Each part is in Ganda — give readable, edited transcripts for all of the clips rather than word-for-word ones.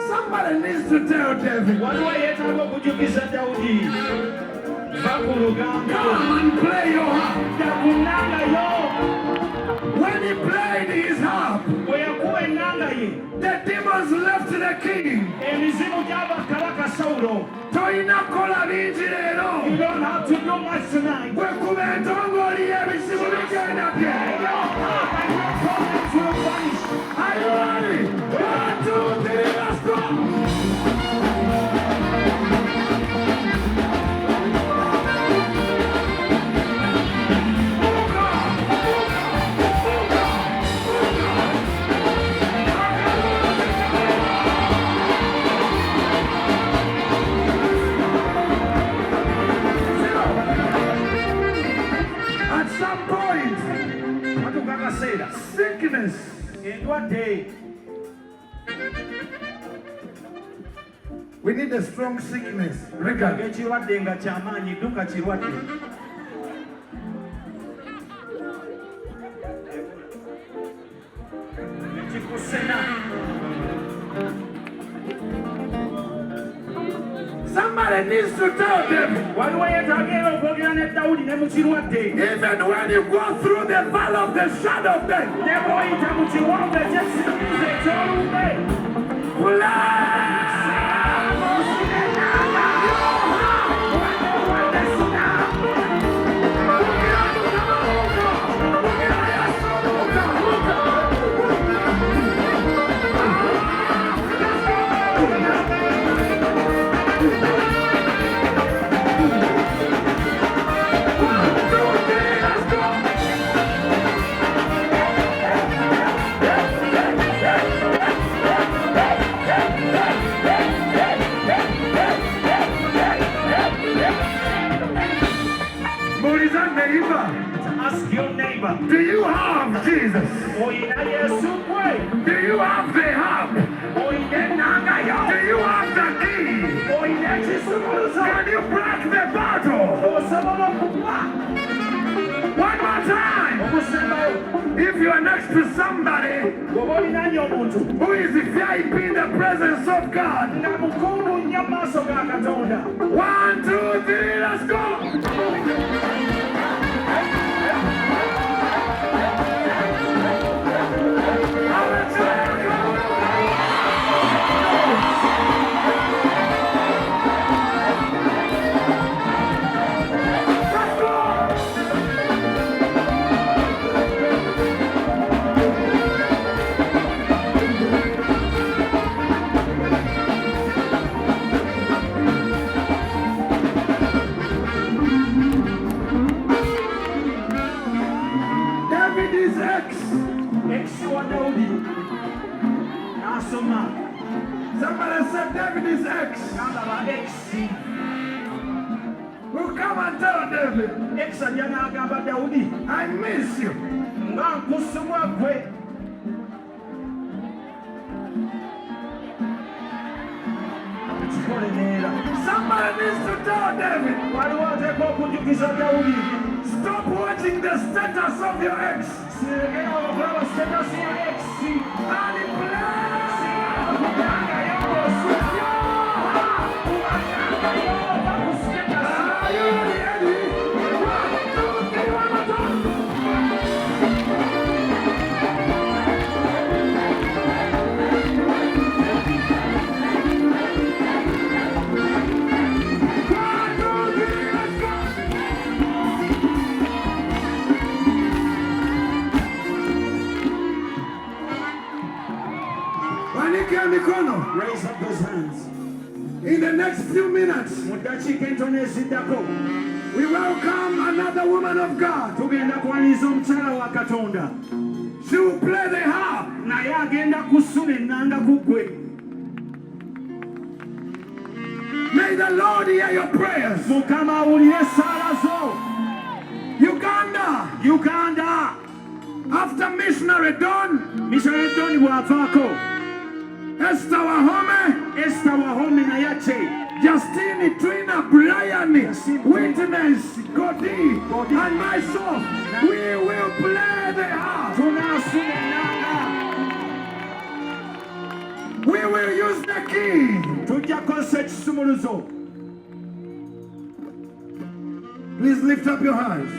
Somebody needs to tell David. Come and play your harp. When he played his harp, the demons left the king. You don't have to do much tonight. Are you ready? 1, 2, 3, let's go! At some point, sickness in what day? We need a strong sickness. Somebody needs to tell them. Even when you go through the valley of the shadow of death, ask your neighbor, do you have Jesus? Do you have the harp? Do you have the key? Can you break the battle? One more time. If you are next to somebody who is VIP in the presence of God, 1, 2, 3, let's go. Somebody said David is X. We'll come and tell David, I miss you. Somebody needs to tell David, stop watching the status of your ex. And raise up those hands. In the next few minutes, we welcome another woman of God. She will play the harp. May the Lord hear your prayers. Uganda. After missionary done, Esther Wahome na yache. Justine, Trina, Brian, Witness, Godi, and myself, we will play the harp. We will use the key. Please lift up your hands.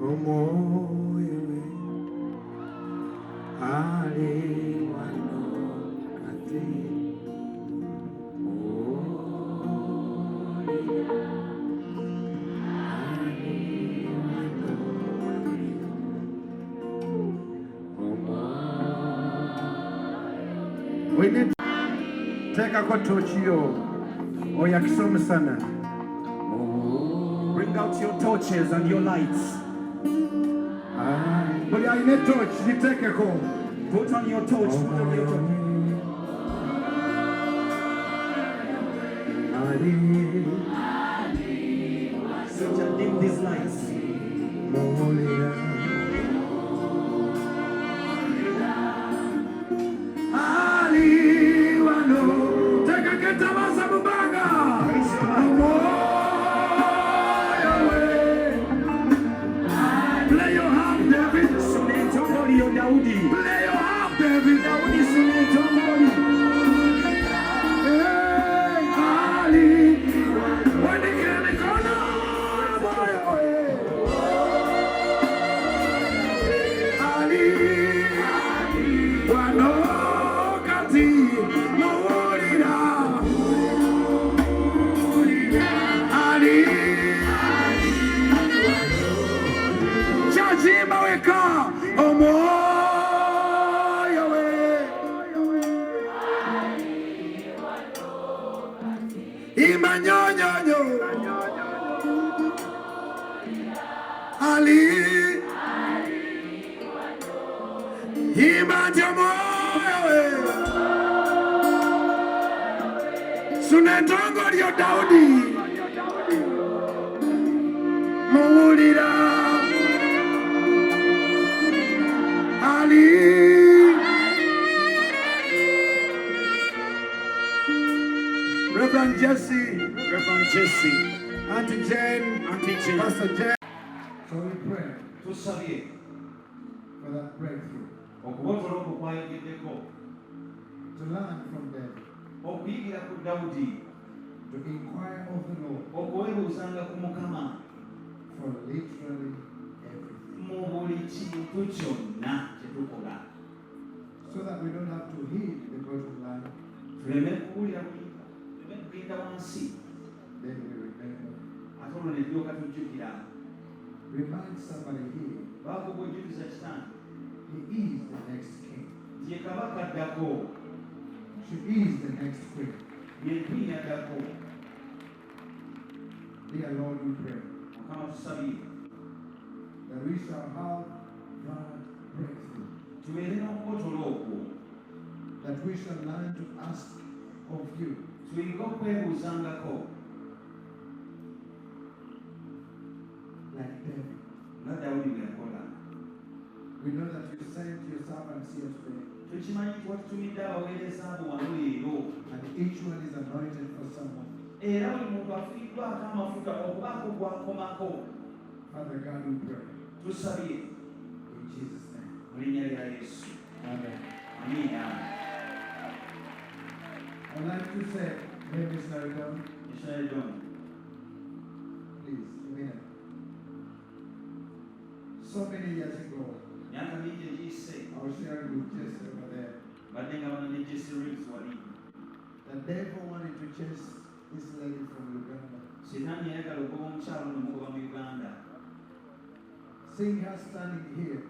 Omwoyo we, ali wano kati. We need to take a torchio or yakisoma sana. Bring out your torches and your lights. But I need torch. You take a call. Put on your torch. Put on your torch. So just dim these lights. Take a get up as a banga. Play your harp, David. Play your harp, David. Hey, Ali. When you get in the corner, boy, Ali. Wano kati, mawolira. Ali. Chachima weka, Omwoyo we. Imanyonyo. Ali. Imanyonyo we. Sunetongo lyo Daudi. Mawulira. Ali. Reverend Jesse, Auntie Jane, Pastor Jane. So we pray for that breakthrough. To learn from them. To inquire of the Lord. For literally everything. So that we don't have to heed the voice of life. Then we remember. Remind somebody here. He is the next king. She is the next queen. Dear Lord, we pray that we shall have that breakthrough. That we shall learn to ask of you. Like David. We know that you sent your servants here today. And each one is anointed for someone. Father God, we pray. In Jesus' name. Amen. I'd like to say, hey, Miss Naridon. Please, a minute. So many years ago, I was sharing with Jesse over there. The devil wanted to chase this lady from Uganda. Seeing her standing here.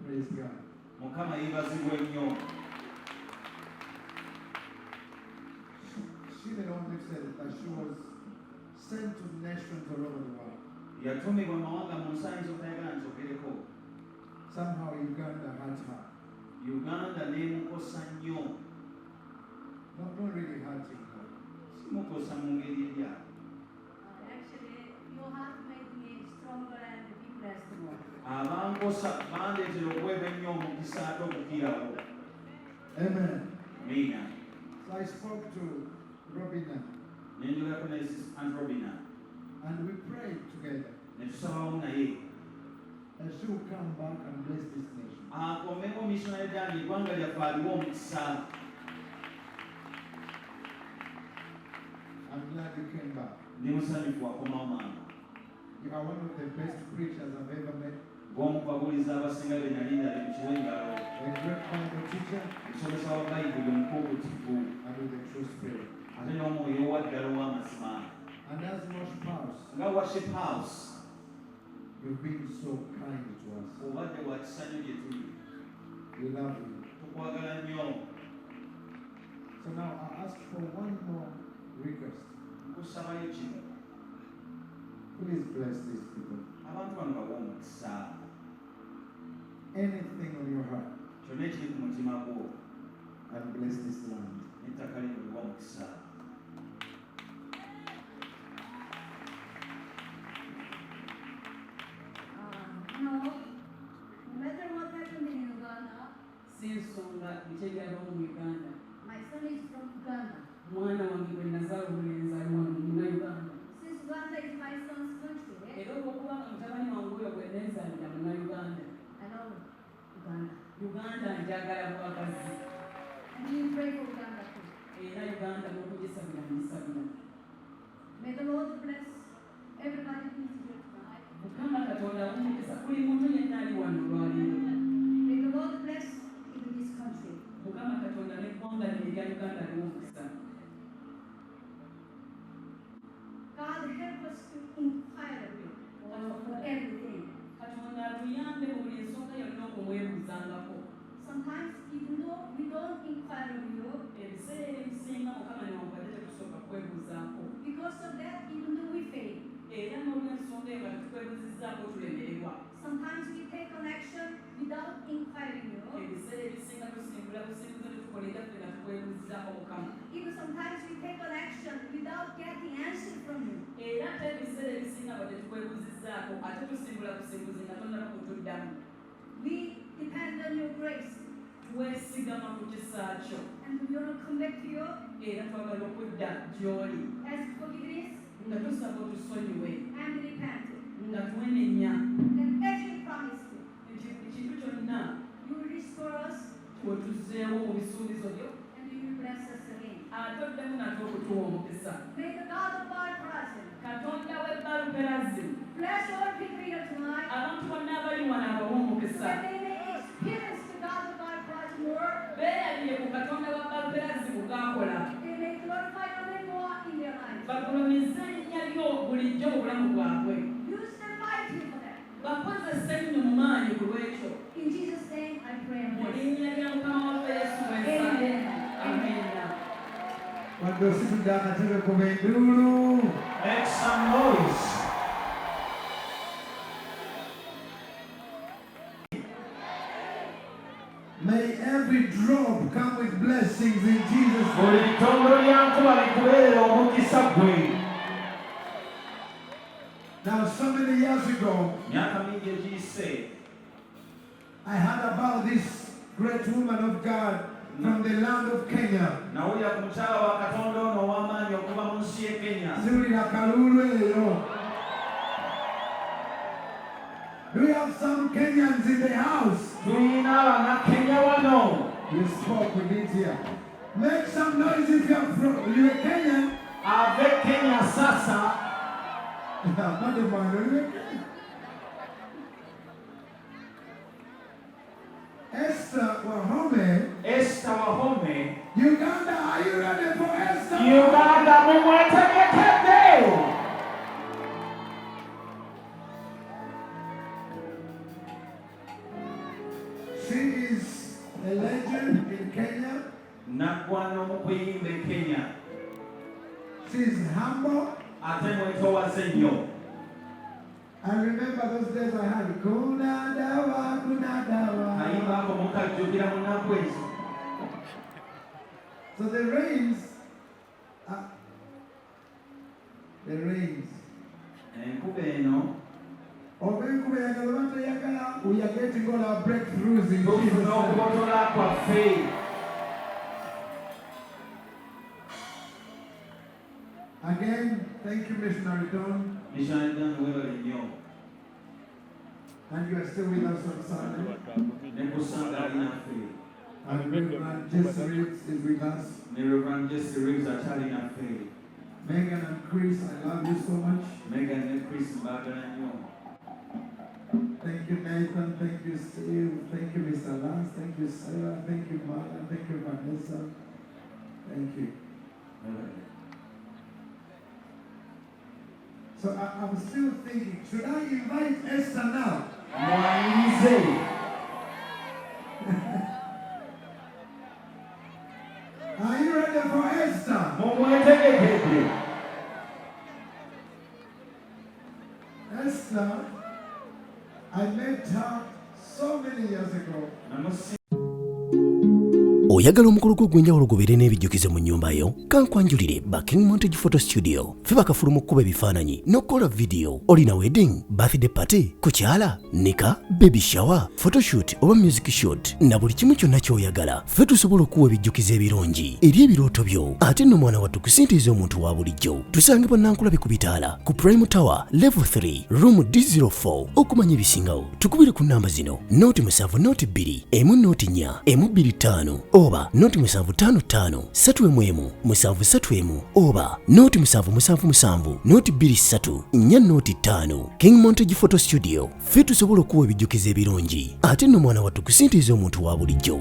Praise God. She had only said that she was sent to nations all over the world. Somehow Uganda hurt her. Not really hurting her. Actually, you have made Amen. So I spoke to Robina. And we prayed together. And she will come back and bless this nation. I'm glad you came back. You are one of the best preachers I've ever met. A great Bible teacher. And with a true spirit. And as worship house, you've been so kind to us. We love you. So now I ask for one more request. Please bless these people. Anything on your heart. And bless this land. No matter what happened in Uganda, my son is from Uganda. Since Uganda is my son's country, I know Uganda. And you pray for Uganda too. May the Lord bless everybody who is here tonight. May the Lord bless even this country. God help us to inquire you for everything. Sometimes even though we don't inquire of you, because of that even though we fail. Sometimes we take an action without inquiring you. Even sometimes we take an action without getting answer from you. We depend on your grace. And we want to come back to you. Ask forgiveness. And repent. And as you promised, you will restore us. And you will bless us again. May the God of our present bless all people here tonight. That they may experience the God of our present more. They may glorify your name more in their lives. Use them mightily for that. In Jesus' name I pray. Amen. Make some noise. May every drop come with blessings in Jesus' name. Now, so many years ago, I heard about this great woman of God from the land of Kenya. Do we have some Kenyans in the house? You spoke with it here. Make some noise if you're Kenyan. Avec Kenya sasa. Not the man. Esther Wahome. Uganda, are you ready for Esther? Uganda, she is a legend in Kenya. She is humble. I remember those days I had Kunadawa. So the rains. We are getting all our breakthroughs in Jesus' name. Again, thank you, Missionary Don. And you are still with us on Sunday. And Reverend Jesse Reeves is with us. Megan and Chris, I love you so much. Megan and Chris, thank you, Nathan. Thank you, Steve. Thank you, Mr. Lance. Thank you, Sarah. Thank you, Marla. Thank you, Vanessa. Thank you. So I'm still thinking, should I invite Esther now? Are you ready for Esther? Esther, I met her so many years ago. Oyagala omukolo gw'ogwenjawulo gubeere n'ebijjukize mu nnyumba yo kankwanjulire King Montage Photo Studio ffe bakafuluma okukuba ebifaananyi n'okukola video. Olina wedding, birthday party, kukyala, nika, baby shower, photoshoot oba music shoot na buli kimu kyonna ky'oyagala ffe tusobola okuwa ebijjukize ebirungi eri ebirooto byo ate nno mwana wattu kusintiiza omuntu wa bulijjo. Tusangibwa Nankulabe ku Bitaala ku Prime Tower Level 3 Room D04. Okumanya ebisingawo tukubire ku namba zino: 07 2 1 4 1 oba 0755 3 731 oba 0777 23 4 King Montage Photo Studio. Ffe tusobola okuwa ebijjukize ebirungi ate nno mwana wattu kusintiiza omuntu wa bulijjo.